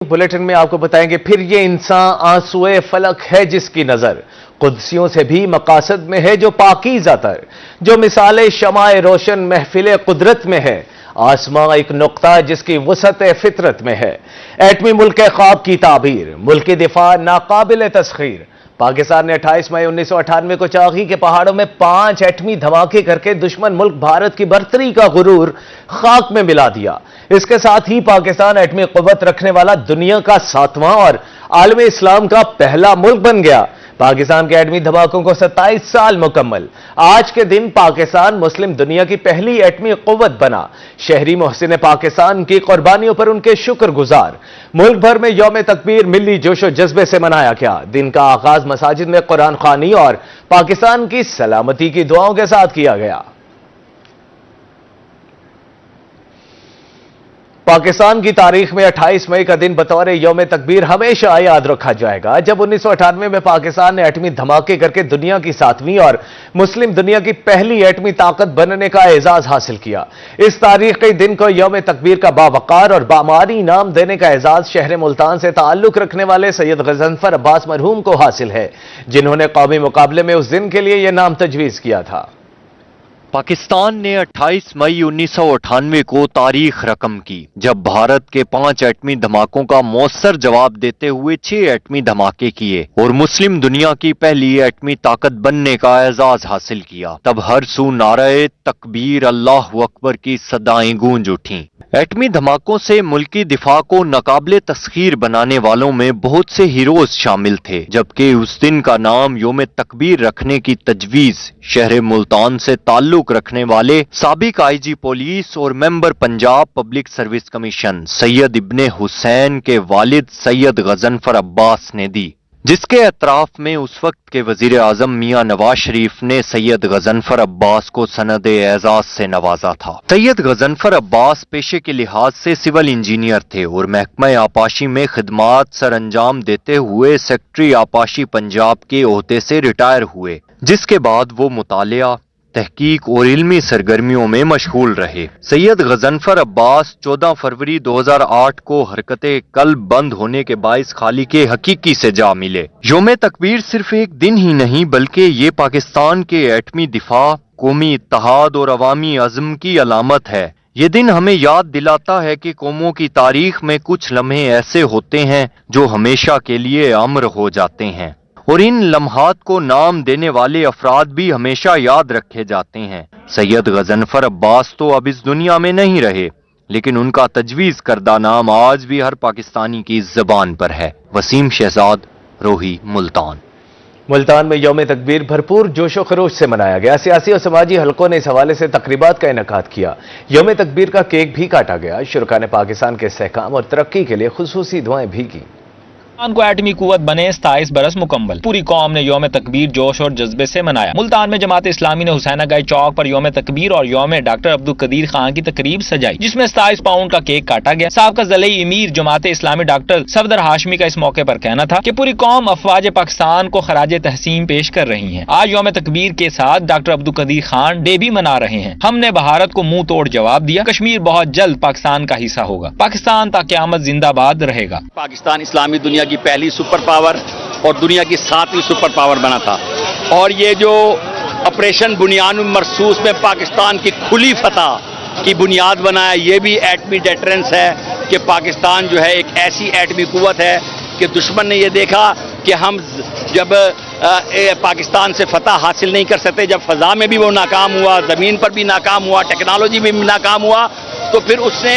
Bulletin में आपको बताएंगे फिर ये इंसान आंसुए फलक है जिसकी नजर कुदसियों से भी मकासद में है जो पाकीज़ा तर, जो मिसाले शमाए रोशन महफिल कुदरत में है, आसमां एक नुक्ता जिसकी वसत फितरत में है। एटमी मुल्क ख्वाब की ताबीर, मुल्क दिफा नाकाबिल तस्खीर। पाकिस्तान ने 28 मई 1998 को चागी के पहाड़ों में 5 एटमी धमाके करके दुश्मन मुल्क भारत की बर्तरी का गुरूर खाक में मिला दिया। इसके साथ ही पाकिस्तान एटमी कुव्वत रखने वाला दुनिया का 7वां और आलम इस्लाम का पहला मुल्क बन गया। पाकिस्तान के एटमी धमाकों को 27 साल मुकम्मल। आज के दिन पाकिस्तान मुस्लिम दुनिया की पहली एटमी कुव्वत बना। शहरी मोहसिन पाकिस्तान की कुर्बानियों पर उनके शुक्रगुजार। मुल्क भर में यौम तकबीर मिली जोशो जज्बे से मनाया गया। दिन का आगाज मसाजिद में कुरान खानी और पाकिस्तान की सलामती की दुआओं के साथ किया गया। पाकिस्तान की तारीख में 28 मई का दिन बतौर यौम तकबीर हमेशा याद रखा जाएगा, जब 1998 में पाकिस्तान ने एटमी धमाके करके दुनिया की 7वीं और मुस्लिम दुनिया की पहली एटमी ताकत बनने का एजाज हासिल किया। इस तारीखी दिन को यौम तकबीर का बावकार और बामानी नाम देने का एजाज शहर मुल्तान से ताल्लुक रखने वाले सैयद गजनफर अब्बास मरहूम को हासिल है, जिन्होंने कौमी मुकाबले में उस दिन के लिए यह नाम तजवीज किया था। पाकिस्तान ने 28 मई 1998 को तारीख रकम की, जब भारत के 5 एटमी धमाकों का मौसर जवाब देते हुए 6 एटमी धमाके किए और मुस्लिम दुनिया की पहली एटमी ताकत बनने का एजाज हासिल किया। तब हर सू नारे तकबीर अल्लाहु अकबर की सदाएं गूंज उठीं। एटमी धमाकों से मुल्की दिफा को नाकाबिले तस्खीर बनाने वालों में बहुत से हीरोज शामिल थे, जबकि उस दिन का नाम यौम तकबीर रखने की तजवीज शहर मुल्तान से ताल्लुक रखने वाले साबिक आईजी पुलिस और member Punjab public service commission Syed Ibne Hussain के वालिद सैयद गजनफर अब्बास ने दी, जिसके एतराफ में उस वक्त के वजीर आजम मियां नवाज शरीफ ने सैयद गजनफर अब्बास को सनद एजाज से नवाजा था। सैयद गजनफर अब्बास पेशे के लिहाज से सिविल इंजीनियर थे और महकमा आपाशी में खिदमात सर अंजाम देते हुए सेक्रेटरी आपाशी पंजाब के ओहदे से रिटायर हुए, जिसके बाद वो मुतालिया, तहकीक और इल्मी सरगर्मियों में मशगूल रहे। सैयद गजनफर अब्बास 14 फरवरी 2008 को हरकते कल्ब बंद होने के बाइस खाली के हकीकी से जा मिले। यौम तकबीर सिर्फ एक दिन ही नहीं बल्कि ये पाकिस्तान के एटमी दिफा, कौमी इत्तेहाद और अवामी अज़्म की अलामत है। ये दिन हमें याद दिलाता है कि कौमों की तारीख में कुछ लम्हे ऐसे होते हैं जो हमेशा के लिए अमर हो जाते हैं और इन लम्हात को नाम देने वाले अफराद भी हमेशा याद रखे जाते हैं। सैयद गजनफर अब्बास तो अब इस दुनिया में नहीं रहे, लेकिन उनका तजवीज़ करदा नाम आज भी हर पाकिस्तानी की ज़बान पर है। वसीम शहजाद, रोही, मुल्तान। मुल्तान में यौम तकबीर भरपूर जोशो खरोश से मनाया गया। सियासी और समाजी हलकों ने इस हवाले से तकरीबात का इनेकाद किया। यौम तकबीर का केक भी काटा गया। शुरका ने पाकिस्तान के इस्तेहकाम और तरक्की के लिए खुसूसी दुआएं भी की। मुल्तान को एटमी कुव्वत बने 27 बरस मुकम्मल। पूरी कौम ने यौम तकबीर जोश और जज्बे से मनाया। मुल्तान में जमात इस्लामी ने हुसैना गाय चौक पर यौम तकबीर और यौम डॉक्टर अब्दुल कदीर खान की तकरीब सजाई, जिसमें 27 पाउंड का केक काटा गया। साबका ज़िले अमीर जमात इस्लामी डॉक्टर सफदर हाशमी का इस मौके पर कहना था कि पूरी कौम अफवाज पाकिस्तान को खराज तहसीन पेश कर रही है। आज यौम तकबीर के साथ डॉक्टर अब्दुल कदीर खान डे भी मना रहे हैं। हमने भारत को मुंह तोड़ जवाब दिया। कश्मीर बहुत जल्द पाकिस्तान का हिस्सा होगा। पाकिस्तान ता क़यामत जिंदाबाद रहेगा। पाकिस्तान इस्लामी दुनिया की पहली सुपर पावर और दुनिया की 7वीं सुपर पावर बना था, और ये जो ऑपरेशन बुनियाद मरसूस में पाकिस्तान की खुली फतह की बुनियाद बनाया, ये भी एटमी डेटरेंस है कि पाकिस्तान जो है एक ऐसी एटमी कुव्वत है कि दुश्मन ने ये देखा कि हम जब पाकिस्तान से फतह हासिल नहीं कर सकते, जब फजा में भी वो नाकाम हुआ, ज़मीन पर भी नाकाम हुआ, टेक्नोलॉजी में भी नाकाम हुआ, तो फिर उसने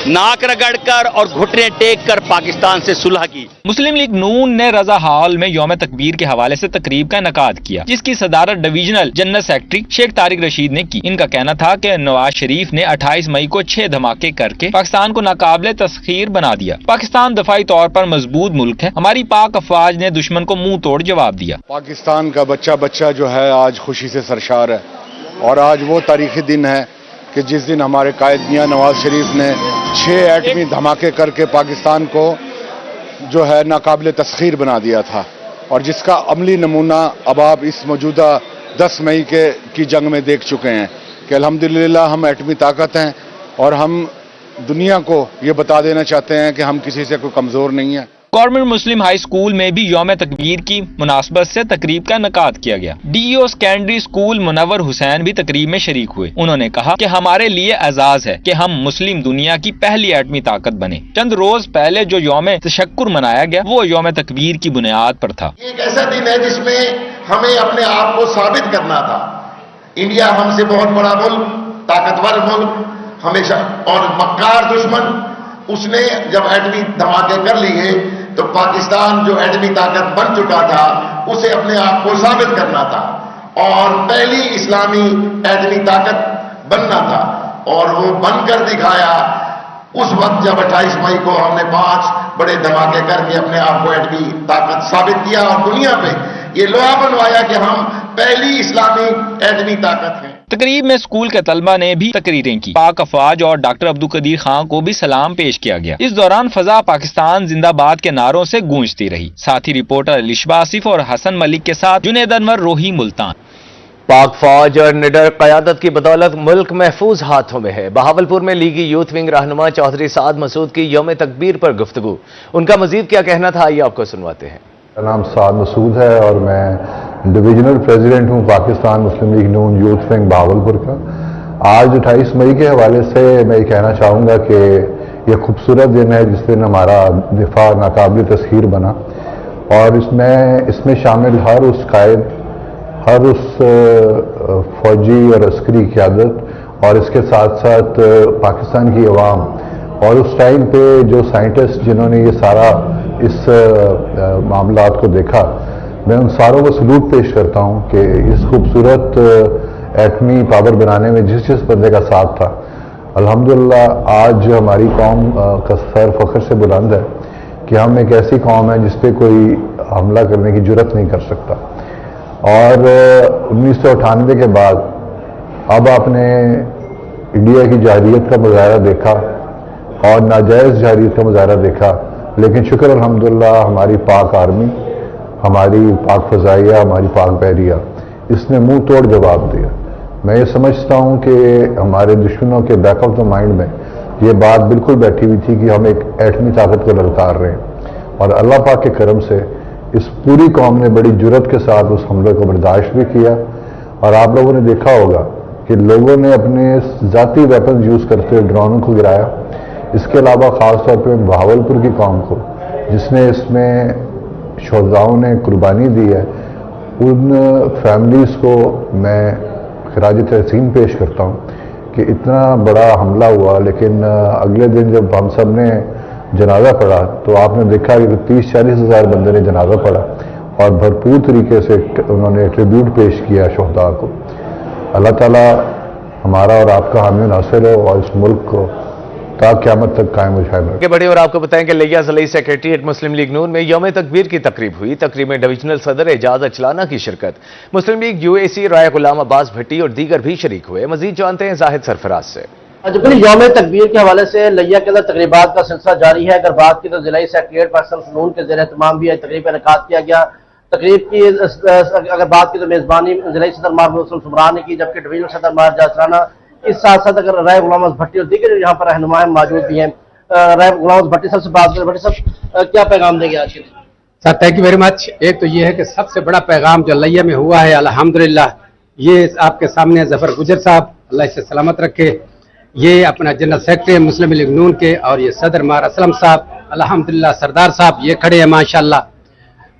नाक रगड़ कर और घुटने टेक कर पाकिस्तान से सुलह की। मुस्लिम लीग नून ने रजा हॉल में यौम तकबीर के हवाले से तकरीब का इनेकाद किया, जिसकी सदारत divisional general secretary Sheikh Tariq Rashid ने की। इनका कहना था कि नवाज शरीफ ने 28 मई को 6 धमाके करके पाकिस्तान को नाकाबिले तस्खीर बना दिया। पाकिस्तान दफाई तौर पर मजबूत मुल्क है। हमारी पाक अफवाज ने दुश्मन को मुंह तोड़ जवाब दिया। पाकिस्तान का बच्चा जो है आज खुशी से सरशार है, और आज वो तारीखी दिन है कि जिस दिन हमारे कायद मियां नवाज शरीफ ने 6 एटमी धमाके करके पाकिस्तान को जो है नाकाबिले तस्खीर बना दिया था, और जिसका अमली नमूना अब आप इस मौजूदा 10 मई की जंग में देख चुके हैं कि अल्हम्दुलिल्लाह हम एटमी ताकत हैं और हम दुनिया को ये बता देना चाहते हैं कि हम किसी से कोई कमज़ोर नहीं है। गवर्नमेंट मुस्लिम हाई स्कूल में भी यौम तकबीर की मुनासबत से तकरीब का इनेकाद किया गया। DEO secondary school Munawar Hussain भी तकरीब में शरीक हुए। उन्होंने कहा कि हमारे लिए एजाज है कि हम मुस्लिम दुनिया की पहली एटमी ताकत बने। चंद रोज पहले जो यौम तशक्कुर मनाया गया वो यौम तकबीर की बुनियाद पर था। एक ऐसा दिन है जिसमें हमें अपने आप को साबित करना था। इंडिया हमसे बहुत बड़ा मुल्क, ताकतवर मुल्क, हमेशा और मक्कार दुश्मन, उसने जब एटमी धमाके कर लिए तो पाकिस्तान जो एटमी ताकत बन चुका था उसे अपने आप को साबित करना था और पहली इस्लामी एटमी ताकत बनना था और वो बनकर दिखाया। उस वक्त जब 28 मई को हमने 5 बड़े धमाके करके अपने आप को एटमी ताकत साबित किया और दुनिया पे ये लोहा बनवाया कि हम पहली इस्लामी एटमी ताकत हैं। तकरीब में स्कूल के तलबा ने भी तकरीरें की। पाक अफवाज और डॉक्टर अब्दुल कदीर खान को भी सलाम पेश किया गया। इस दौरान फजा पाकिस्तान जिंदाबाद के नारों से गूंजती रही। साथ ही रिपोर्टर अलिशबा आसिफ और हसन मलिक के साथ जुनैद अनवर, रोही, मुल्तान। पाक फौज और निडर क़यादत की बदौलत मुल्क महफूज हाथों में है। बहावलपुर में लीगी यूथ विंग रहनुमा चौधरी साद मसूद की यौम तकबीर पर गुफ्तगू। उनका मजीद क्या कहना था, आइए आपको सुनवाते हैं। मेरा नाम साद मसूद है और मैं डिविजनल प्रेसिडेंट हूँ पाकिस्तान मुस्लिम लीग नून यूथ विंग बहावलपुर का। आज 28 मई के हवाले से मैं ये कहना चाहूँगा कि ये खूबसूरत दिन है जिस दिन हमारा दिफा नाकाबिल तस्खीर बना और इसमें शामिल हर उस कायद, हर उस फौजी और अस्करी क़यादत और इसके साथ साथ पाकिस्तान की अवाम और उस टाइम पे जो साइंटिस्ट जिन्होंने ये सारा इस मामलात को देखा, मैं उन सारों को सलूट पेश करता हूँ कि इस खूबसूरत एटमी पावर बनाने में जिस बंदे का साथ था। अल्हम्दुलिल्लाह आज हमारी कौम का सर फख्र से बुलंद है कि हम एक ऐसी कौम है जिस पे कोई हमला करने की जुर्रत नहीं कर सकता। और 1998 के बाद अब आपने इंडिया की जाहिलियत का मुजाहरा देखा और नाजायज़ जाहिलियत का मुजाहरा देखा, लेकिन शुक्र अल्हम्दुलिल्लाह हमारी पाक आर्मी, हमारी पाक फ़ज़ाइया, हमारी पाक बहरिया, इसने मुंह तोड़ जवाब दिया। मैं ये समझता हूँ कि हमारे दुश्मनों के बैक ऑफ द माइंड में ये बात बिल्कुल बैठी हुई थी कि हम एक एटमी ताकत को ललकार रहे हैं और अल्लाह पाक के करम से इस पूरी कौम ने बड़ी जुर्रत के साथ उस हमले को बर्दाश्त भी किया। और आप लोगों ने देखा होगा कि लोगों ने अपने ज़ाती वेपन यूज़ करते हुए ड्रोनों को गिराया। इसके अलावा ख़ास तौर पे बहावलपुर की कौम को जिसने इसमें शोहदाओं ने कुर्बानी दी है, उन फैमिलीज़ को मैं खराज तहसीन पेश करता हूँ कि इतना बड़ा हमला हुआ, लेकिन अगले दिन जब हम सब ने जनाजा पढ़ा तो आपने देखा कि 30-40 हज़ार बंदे ने जनाजा पढ़ा और भरपूर तरीके से उन्होंने ट्रिब्यूट पेश किया शोहदा को। अल्लाह ताला हमारा और आपका हामी नासिर हो और इस मुल्क को ता क़यामत तक कायम रखे। बड़े और आपको बताएं कि लिया ज़लई सेक्रेटरीट मुस्लिम लीग नून में यौम तकबीर की तकरीब हुई। तकरीब में डिविजनल सदर एजाज अचलाना की शिरकत, मुस्लिम लीग यूएसी राय गुलाम अब्बास भट्टी और दीगर भी शरीक हुए। मजीद जानते हैं जाहिद सरफराज से। यौम तकबीर के हवाले से लिया के अंदर तकरीबात का सिलसिला जारी है। अगर बात की तो जिला सेक्रेटरीट पाकिस्तान नून के ज़ेर एहतमाम भी तकरीब का इनेकाद किया गया। तकरीब की अगर बात की तो मेज़बानी जिला सदर मार सुमरान ने की, जबकि डिवीजनल सदर मार जासराना, इस साथ साथ अगर राय गुलाम भट्टी और दीगर यहाँ पर रहनुमा मौजूद भी हैं। राय गुलाम भट्टी सबसे बात करें। भट्टी साहब क्या पैगाम देंगे आज के दिन? Sir thank you very much. एक तो ये है कि सबसे बड़ा पैगाम जो लिया में हुआ है अल्हम्दुलिल्लाह, ये आपके सामने जफर गुजर साहब अल्लाह इसे सलामत रखे, ये अपना जनरल सेक्रेटरी मुस्लिम लीग नून के, और ये सदर मार असलम साहब अल्हम्दुलिल्लाह, सरदार साहब ये खड़े हैं माशाल्लाह।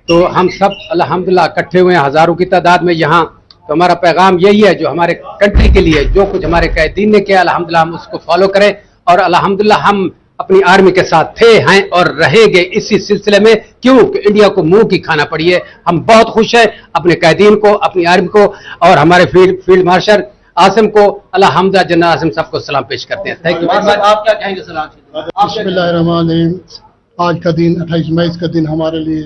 तो हम सब अल्हम्दुलिल्लाह इकट्ठे हुए हैं हज़ारों की तादाद में यहाँ। तो हमारा पैगाम यही है, जो हमारे कंट्री के लिए जो कुछ हमारे कैदीन ने किया अल्हम्दुलिल्लाह हम उसको फॉलो करें और अल्हम्दुलिल्लाह हम अपनी आर्मी के साथ थे, हैं और रहेंगे इसी सिलसिले में। क्यों कि इंडिया को मुंह की खाना पड़ी है। हम बहुत खुश हैं अपने कैदीन को, अपनी आर्मी को और हमारे फील्ड मार्शल आसिम को अल्हम्दुलिल्लाह जनरल आसिम सबको सलाम पेश करते हैं। Thank you. आप क्या कहेंगे? सलाम। बिस्मिल्लाहिर्रहमानिर्रहीम। आज का दिन 28 मई का दिन हमारे लिए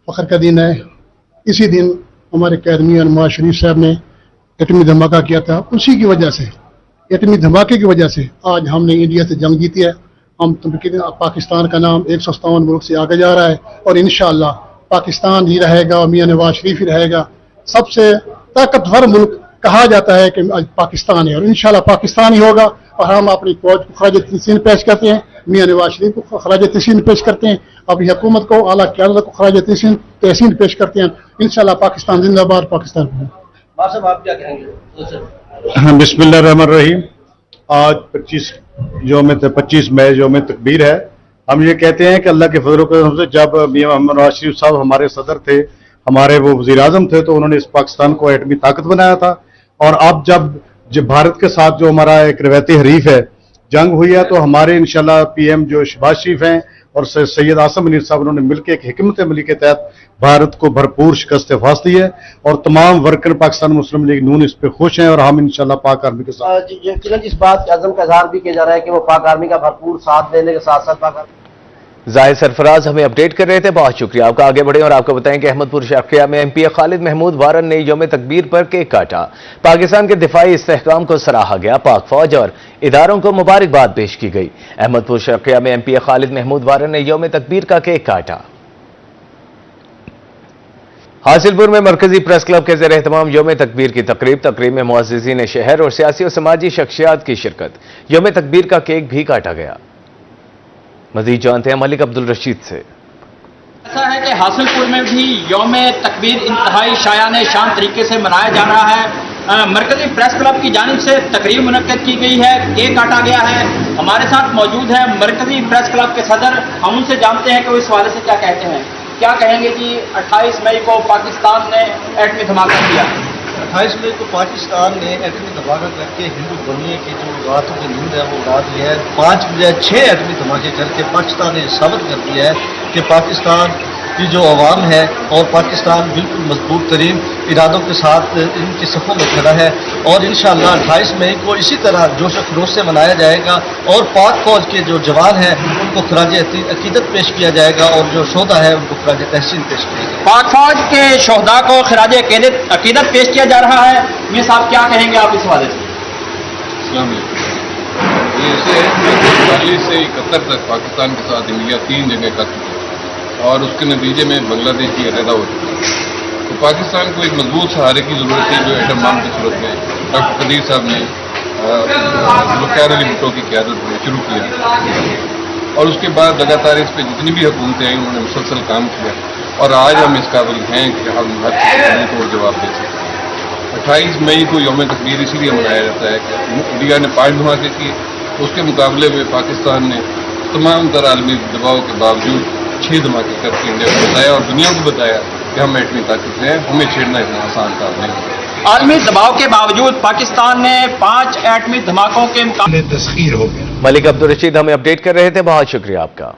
फख्र का दिन है। इसी दिन हमारे कैदमी और नवाज शरीफ साहब ने एटमी धमाका किया था। उसी की वजह से, एटमी धमाके की वजह से आज हमने इंडिया से जंग जीती है। हम पाकिस्तान का नाम 157 मुल्क से आगे जा रहा है और इंशाअल्लाह पाकिस्तान ही रहेगा और मियां नवाज शरीफ ही रहेगा। सबसे ताकतवर मुल्क कहा जाता है कि आज पाकिस्तान है और इंशाअल्लाह पाकिस्तान ही होगा। اور ہم اپنی فوج کو خراج تحسین پیش کرتے ہیں، میاں نواز شریف کو خراج تحسین پیش کرتے ہیں، اپنی حکومت کو، اعلیٰ قیادت کو خراج تحسین پیش کرتے ہیں۔ انشاءاللہ پاکستان زندہ باد، پاکستان صاحب آپ کیا کہیں گے؟ بسم اللہ الرحمن الرحیم۔ آج 25 مئی یوم تکبیر ہے۔ ہم یہ کہتے ہیں کہ اللہ کے فضل و کرم سے جب میاں محمد نواز شریف صاحب ہمارے صدر تھے، ہمارے وہ وزیر اعظم تھے، تو انہوں نے اس پاکستان کو ایٹمی طاقت بنایا تھا، اور اب جب بھارت کے ساتھ جو ہمارا ایک روایتی حریف ہے جنگ ہوئی ہے، تو ہمارے انشاءاللہ پی ایم جو شہباز شریف ہیں اور سید آصم منیر صاحب، انہوں نے مل کے ایک حکمت عملی کے تحت بھارت کو بھرپور شکست فاس دی ہے، اور تمام ورکر پاکستان مسلم لیگ نون اس پہ خوش ہیں، اور ہم انشاءاللہ پاک آرمی کے ساتھ یقیناً اس بات کے عزم کا اظہار بھی کیا جا رہا ہے کہ وہ پاک آرمی کا بھرپور ساتھ دینے کے ساتھ ساتھ پاک آرمی زاہد سرفراز ہمیں اپڈیٹ کر رہے تھے، بہت شکریہ آپ کا۔ آگے بڑھیں اور آپ کو بتائیں کہ احمد پور شرقیہ میں ایم پی خالد محمود وارن نے یوم تکبیر پر کیک کاٹا۔ پاکستان کے دفاعی استحکام کو سراہا گیا، پاک فوج اور اداروں کو مبارکباد پیش کی گئی۔ احمد پور شرقیہ میں ایم پی خالد محمود وارن نے یوم تکبیر کا کیک کاٹا۔ حاصل پور میں مرکزی پریس کلب کے زیر اہتمام یوم تکبیر کی تقریب میں معززین شہر اور سیاسی و سماجی شخصیات کی شرکت۔ یوم تکبیر کا کیک بھی کاٹا گیا۔ مزید جانتے ہیں ملک عبدالرشید سے۔ ایسا ہے کہ حاصل پور میں بھی یوم تکبیر انتہائی شایان شان طریقے سے منایا جا رہا ہے۔ مرکزی پریس کلب کی جانب سے تقریب منعقد کی گئی ہے، کیک کاٹا گیا ہے۔ ہمارے ساتھ موجود ہیں مرکزی پریس کلب کے صدر، ہم ان سے جانتے ہیں کہ وہ اس حوالے سے کیا کہتے ہیں۔ کیا کہیں گے کہ 28 مئی کو پاکستان نے ایٹمی دھماکہ کیا؟ 28 مئی کو پاکستان نے ایٹمی دھماکہ کر کے ہندو دنیا کی جو راتوں کی نیند ہے وہ اڑا دی ہے۔ 5 بجائے 6 ایٹمی دھماکے کر کے پاکستان نے ثابت کر دیا ہے کہ پاکستان کی جو عوام ہے اور پاکستان بالکل مضبوط ترین ارادوں کے ساتھ ان کی صفوں میں کھڑا ہے، اور انشاءاللہ 28 مئی کو اسی طرح جوش و خروش سے منایا جائے گا، اور پاک فوج کے جو جوان ہیں ان کو خراج عقیدت پیش کیا جائے گا، اور جو شہدا ہے ان کو خراج تحسین پیش کیا جائے گا۔ پاک فوج کے شہداء کو خراج عقیدت پیش کیا جا رہا ہے، یہ صاحب کیا کہیں گے آپ اس حوالے سے؟ السلام علیکم۔ یہ ایسے ہے کہ 40 سے 71 تک پاکستان کے ساتھ انڈیا 3 جگہ کر چکا ہے، اور اس کے نتیجے میں بنگلہ دیش کی علیحدہ ہو چکی ہے۔ تو پاکستان کو ایک مضبوط سہارے کی ضرورت ہے، جو ایٹم بم کی صورت میں ڈاکٹر قدیر صاحب نے ذوالفقار علی بھٹو کی قیادت میں شروع کیا، اور اس کے بعد لگاتار اس پہ جتنی بھی حکومتیں آئیں انہوں نے مسلسل کام کیا، اور آج ہم اس قابل ہیں کہ ہم ہر چیز کو جواب دے سکتے ہیں۔ 28 مئی کو یوم تکبیر اسی لیے منایا جاتا ہے کہ انڈیا نے 5 دھماکے کیے، اس کے مقابلے میں پاکستان نے تمام تر عالمی دباؤ کے باوجود 6 دھماکے کر کے انڈیا کو بتایا اور دنیا کو بتایا کہ ہم ایٹمی طاقت ہیں، ہمیں چھیڑنا اتنا آسان کام نہیں۔ عالمی دباؤ کے باوجود پاکستان نے 5 ایٹمی دھماکوں کے مقابلے تسخیر ہو گیا۔ ملک عبدالرشید ہمیں اپڈیٹ کر رہے تھے، بہت شکریہ آپ کا۔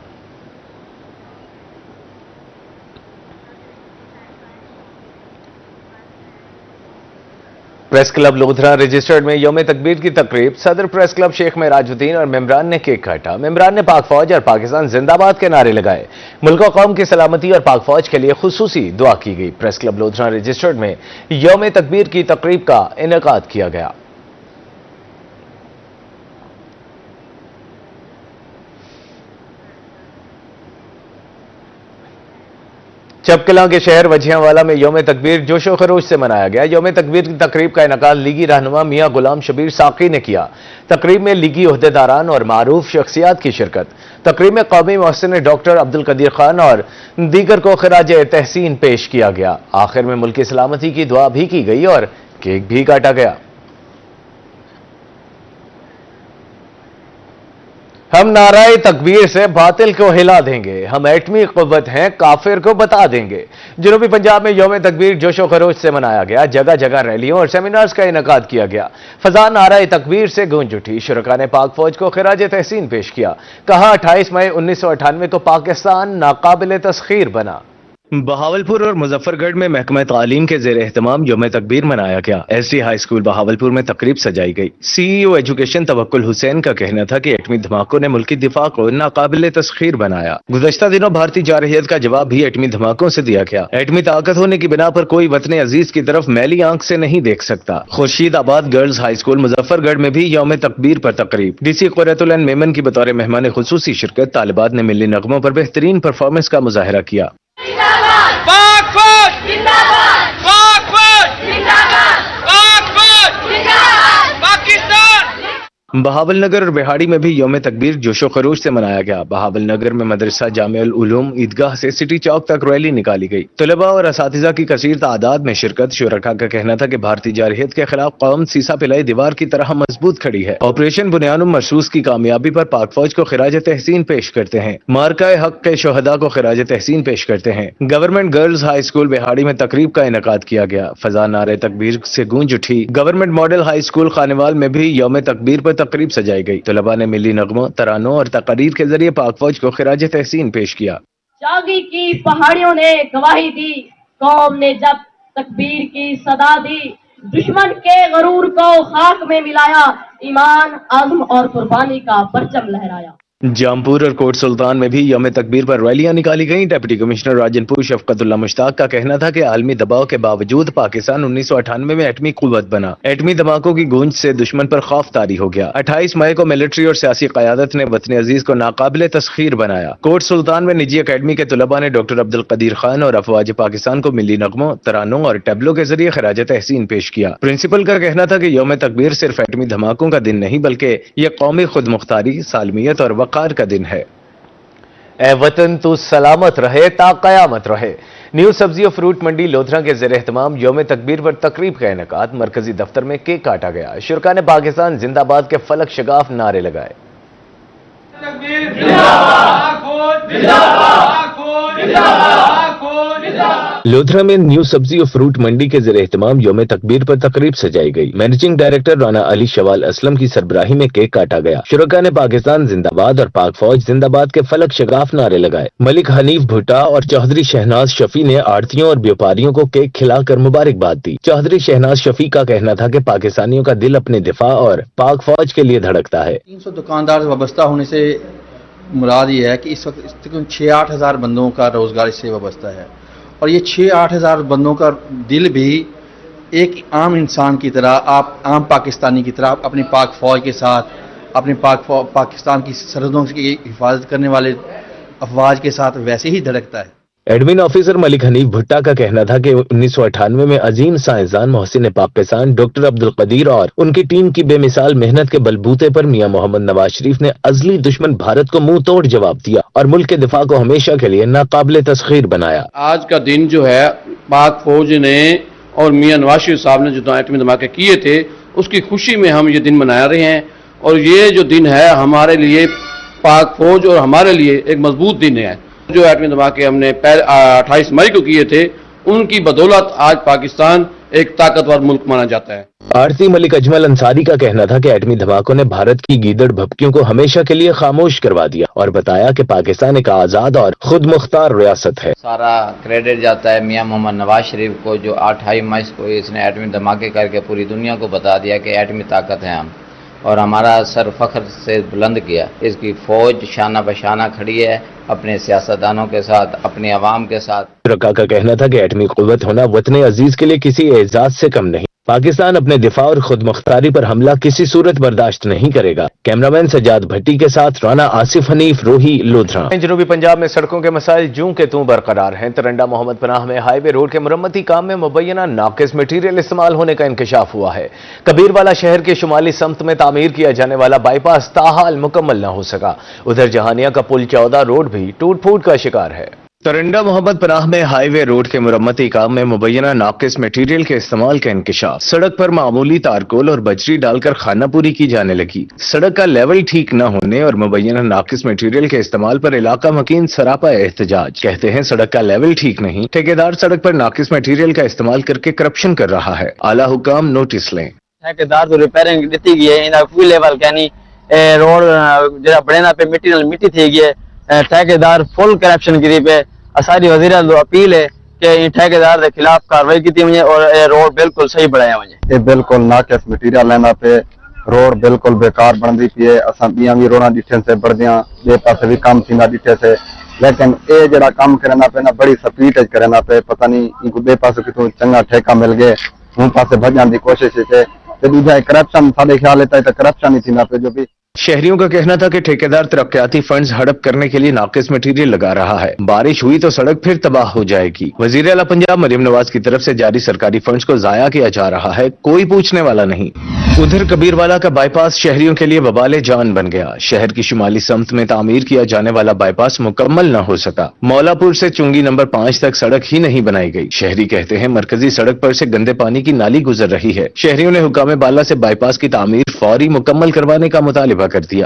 پریس کلب لودھرا رجسٹرڈ میں یوم تکبیر کی تقریب صدر پریس کلب شیخ معراج الدین اور ممبران نے کیک کاٹا۔ ممبران نے پاک فوج اور پاکستان زندہ باد کے نعرے لگائے۔ ملک و قوم کی سلامتی اور پاک فوج کے لیے خصوصی دعا کی گئی۔ پریس کلب لودھرا رجسٹرڈ میں یوم تکبیر کی تقریب کا انعقاد کیا گیا۔ چپکلاں کے شہر وجیہاں والا میں یوم تکبیر جوش و خروش سے منایا گیا۔ یوم تکبیر کی تقریب کا انعقاد لیگی رہنما میاں غلام شبیر ساقی نے کیا۔ تقریب میں لیگی عہدیداران اور معروف شخصیات کی شرکت۔ تقریب میں قومی محسن ڈاکٹر عبدالقدیر خان اور دیگر کو خراج تحسین پیش کیا گیا۔ آخر میں ملک کی سلامتی کی دعا بھی کی گئی اور کیک بھی کاٹا گیا۔ ہم نعرہ تکبیر سے باطل کو ہلا دیں گے، ہم ایٹمی قوت ہیں، کافر کو بتا دیں گے۔ جنوبی پنجاب میں یوم تکبیر جوش و خروش سے منایا گیا۔ جگہ جگہ ریلیوں اور سیمینارز کا انعقاد کیا گیا۔ فضا نعرہ تکبیر سے گونج اٹھی۔ شرکاء نے پاک فوج کو خراج تحسین پیش کیا۔ کہا 28 مئی 1998 کو پاکستان ناقابل تسخیر بنا۔ بہاولپور اور مظفر گڑھ میں محکمہ تعلیم کے زیر اہتمام یوم تکبیر منایا گیا۔ S D high school Bahawalpur میں تقریب سجائی گئی۔ سی ای او ایجوکیشن توکل حسین کا کہنا تھا کہ ایٹمی دھماکوں نے ملکی دفاع کو ناقابل تسخیر بنایا۔ گزشتہ دنوں بھارتی جارحیت کا جواب بھی ایٹمی دھماکوں سے دیا گیا۔ ایٹمی طاقت ہونے کی بنا پر کوئی وطن عزیز کی طرف میلی آنکھ سے نہیں دیکھ سکتا۔ خورشید آباد گرلز ہائی اسکول مظفر گڑھ میں بھی یوم تکبیر پر تقریب۔ ڈی سی قرۃ العین میمن کی بطور مہمان خصوصی شرکت۔ طالبات نے ملی نغموں پر بہترین پرفارمنس کا مظاہرہ کیا۔ بہاول نگر اور بہاڑی میں بھی یوم تکبیر جوش و خروش سے منایا گیا۔ بہاول نگر میں مدرسہ جامع العلوم عیدگاہ سے سٹی چوک تک ریلی نکالی گئی۔ طلباء اور اساتذہ کی کثیر تعداد میں شرکت۔ شرکاء کا کہنا تھا کہ بھارتی جارحیت کے خلاف قوم سیسا پلائی دیوار کی طرح مضبوط کھڑی ہے۔ آپریشن بنیان مرصوص کی کامیابی پر پاک فوج کو خراج تحسین پیش کرتے ہیں۔ مارکہ حق کے شہداء کو خراج تحسین پیش کرتے ہیں۔ گورنمنٹ گرلز ہائی اسکول بہاڑی میں تقریب کا انعقاد کیا گیا۔ فضا نعرہ تکبیر سے گونج اٹھی۔ Government model high school Khanewal میں بھی یوم تکبیر پر تقریب سجائی گئی۔ طلباء نے ملی نغموں، ترانوں اور تقاریر کے ذریعے پاک فوج کو خراج تحسین پیش کیا۔ جاگی کی پہاڑیوں نے گواہی دی، قوم نے جب تکبیر کی صدا دی، دشمن کے غرور کو خاک میں ملایا، ایمان، عزم اور قربانی کا پرچم لہرایا۔ جامپور اور کوٹ سلطان میں بھی یوم تکبیر پر ریلیاں نکالی گئیں۔ ڈپٹی کمشنر راجن پور شفقت اللہ مشتاق کا کہنا تھا کہ عالمی دباؤ کے باوجود پاکستان 1998 میں ایٹمی قوت بنا۔ ایٹمی دھماکوں کی گونج سے دشمن پر خوف طاری ہو گیا۔ 28 مئی کو ملٹری اور سیاسی قیادت نے وطن عزیز کو ناقابل تسخیر بنایا۔ کوٹ سلطان میں نجی اکیڈمی کے طلباء نے ڈاکٹر عبدالقدیر خان اور افواج پاکستان کو ملی نغموں، ترانوں اور ٹیبلو کے ذریعے خراج تحسین پیش کیا۔ پرنسپل کا کہنا تھا کہ یوم تکبیر صرف ایٹمی دھماکوں کا دن نہیں بلکہ یہ قومی خود مختاری، سالمیت اور وقار کا دن ہے۔ اے وطن تو سلامت رہے تا قیامت رہے۔ نیو سبزی اور فروٹ منڈی لودھرا کے زیر اہتمام یوم تکبیر پر تقریب کا انعقاد۔ مرکزی دفتر میں کیک کاٹا گیا۔ شرکاء نے پاکستان زندہ باد کے فلک شگاف نعرے لگائے۔ لودھرا میں نیو سبزی اور فروٹ منڈی کے زیر اہتمام یوم تکبیر پر تقریب سجائی گئی۔ مینیجنگ ڈائریکٹر رانا علی شوال اسلم کی سربراہی میں کیک کاٹا گیا۔ شرکاء نے پاکستان زندہ باد اور پاک فوج زندہ باد کے فلک شگاف نعرے لگائے۔ ملک حنیف بھٹا اور چودھری شہناز شفیع نے آڑھتیوں اور بیوپاریوں کو کیک کھلا کر مبارکباد دی۔ چودھری شہناز شفیع کا کہنا تھا کہ پاکستانیوں کا دل اپنے دفاع اور پاک فوج کے لیے دھڑکتا ہے۔ 300 دکاندار وابستہ ہونے سے مراد یہ ہے کہ اس وقت تقریباً 6-8 ہزار بندوں کا روزگار اس سے وابستہ ہے، اور یہ 6-8 ہزار بندوں کا دل بھی ایک عام انسان کی طرح، آپ عام پاکستانی کی طرح اپنی پاک فوج کے ساتھ، اپنے پاکستان کی سرحدوں کی حفاظت کرنے والے افواج کے ساتھ ویسے ہی دھڑکتا ہے۔ ایڈمن آفیسر ملک حنیف بھٹا کا کہنا تھا کہ 1998 میں عظیم سائنسدان محسن پاکستان ڈاکٹر عبدالقدیر اور ان کی ٹیم کی بے مثال محنت کے بلبوتے پر میاں محمد نواز شریف نے ازلی دشمن بھارت کو منہ توڑ جواب دیا اور ملک کے دفاع کو ہمیشہ کے لیے ناقابل تسخیر بنایا۔ آج کا دن جو ہے پاک فوج نے اور میاں نواز شریف صاحب نے جو ایٹمی دھماکے کیے تھے اس کی خوشی میں ہم یہ دن منا رہے ہیں، اور یہ جو دن ہے ہمارے لیے پاک فوج اور ہمارے لیے ایک مضبوط دن ہے۔ جو ایٹمی دھماکے ہم نے 28 مئی کو کیے تھے ان کی بدولت آج پاکستان ایک طاقتور ملک مانا جاتا ہے۔ آرتی ملک اجمل انصاری کا کہنا تھا کہ ایٹمی دھماکوں نے بھارت کی گیدڑ بھپکیوں کو ہمیشہ کے لیے خاموش کروا دیا اور بتایا کہ پاکستان ایک آزاد اور خود مختار ریاست ہے۔ سارا کریڈٹ جاتا ہے میاں محمد نواز شریف کو، جو 28 مئی کو اس نے ایٹمی دھماکے کر کے پوری دنیا کو بتا دیا کہ ایٹمی طاقت ہے ہم، اور ہمارا سر فخر سے بلند کیا۔ اس کی فوج شانہ بشانہ کھڑی ہے اپنے سیاستدانوں کے ساتھ، اپنی عوام کے ساتھ۔ شرکاء کا کہنا تھا کہ ایٹمی قوت ہونا وطن عزیز کے لیے کسی اعزاز سے کم نہیں۔ پاکستان اپنے دفاع اور خود مختاری پر حملہ کسی صورت برداشت نہیں کرے گا۔ کیمرامین سجاد بھٹی کے ساتھ رانا آصف حنیف، روہی، لودھرا۔ جنوبی پنجاب میں سڑکوں کے مسائل جوں کے توں برقرار ہیں۔ ترنڈا محمد پناہ میں ہائی وے روڈ کے مرمتی کام میں مبینہ ناقص مٹیریل استعمال ہونے کا انکشاف ہوا ہے۔ کبیر والا شہر کے شمالی سمت میں تعمیر کیا جانے والا بائی پاس تاحال مکمل نہ ہو سکا۔ ادھر جہانیہ کا پل 14 روڈ بھی ٹوٹ پھوٹ کا شکار ہے۔ ترنڈا محمد پناہ میں ہائی وے روڈ کے مرمتی کام میں مبینہ ناقص مٹیریل کے استعمال کا انکشاف۔ سڑک پر معمولی تارکول اور بجری ڈال کر خانہ پوری کی جانے لگی۔ سڑک کا لیول ٹھیک نہ ہونے اور مبینہ ناقص مٹیریل کے استعمال پر علاقہ مکین سراپا احتجاج۔ کہتے ہیں سڑک کا لیول ٹھیک نہیں، ٹھیکیدار سڑک پر ناقص مٹیریل کا استعمال کر کے کرپشن کر رہا ہے۔ اعلیٰ حکام نوٹس لیں۔ ٹھیکیدار تو ریپیئرنگ دیتی گئی ہے، فل لیول کہنی روڈ جڑا بڑینا پہ مٹی تھی گئی ہے، ٹھیکیدار فل کرپشن کی پہ۔ ساری وزیر اپیل ہے کہ ٹھیکیدار کے خلاف کاروائی کی وجے اور روڈ بالکل صحیح بنایا وجے۔ یہ بالکل ناقص مٹیریل لینا پہ، روڈ بالکل بیکار بنتی پی ہے۔ اساں بیاں بھی روڈاں ڈٹھے سے بڑھدیاں، بے پاسے بھی کام تھیندا ڈٹھے سے، لیکن اے جڑا کام کرنا پہ نا بڑی سپیڈ وچ کرنا پہ، پتہ نہیں ان کو بے پاسے کتوں چنگا ٹھیکا مل گئے، ہن پاسے بھجن دی کوشش ہے تے دوجا کرپشن سارے خیال ہے تے کرپشن ہی تھیندا پہ جو بھی शहरियों का कहना था कि ठेकेदार तरक्याती फंड्स हड़प करने के लिए नाकिस मटेरियल लगा रहा है, बारिश हुई तो सड़क फिर तबाह हो जाएगी। वजीर आला पंजाब मरियम नवाज की तरफ से जारी सरकारी फंड्स को जाया किया जा रहा है, कोई पूछने वाला नहीं। उधर कबीरवाला का बाईपास शहरियों के लिए वबाले जान बन गया। शहर की शुमाली समत में तामीर किया जाने वाला बाईपास मुकम्मल न हो सका। मौलापुर से चुंगी नंबर 5 तक सड़क ही नहीं बनाई गई। शहरी कहते हैं मरकजी सड़क पर से गंदे पानी की नाली गुजर रही है। शहरियों ने हुकाम बाला से बाईपास की तामीर फौरी मुकम्मल करवाने का मुतालिबा कर दिया।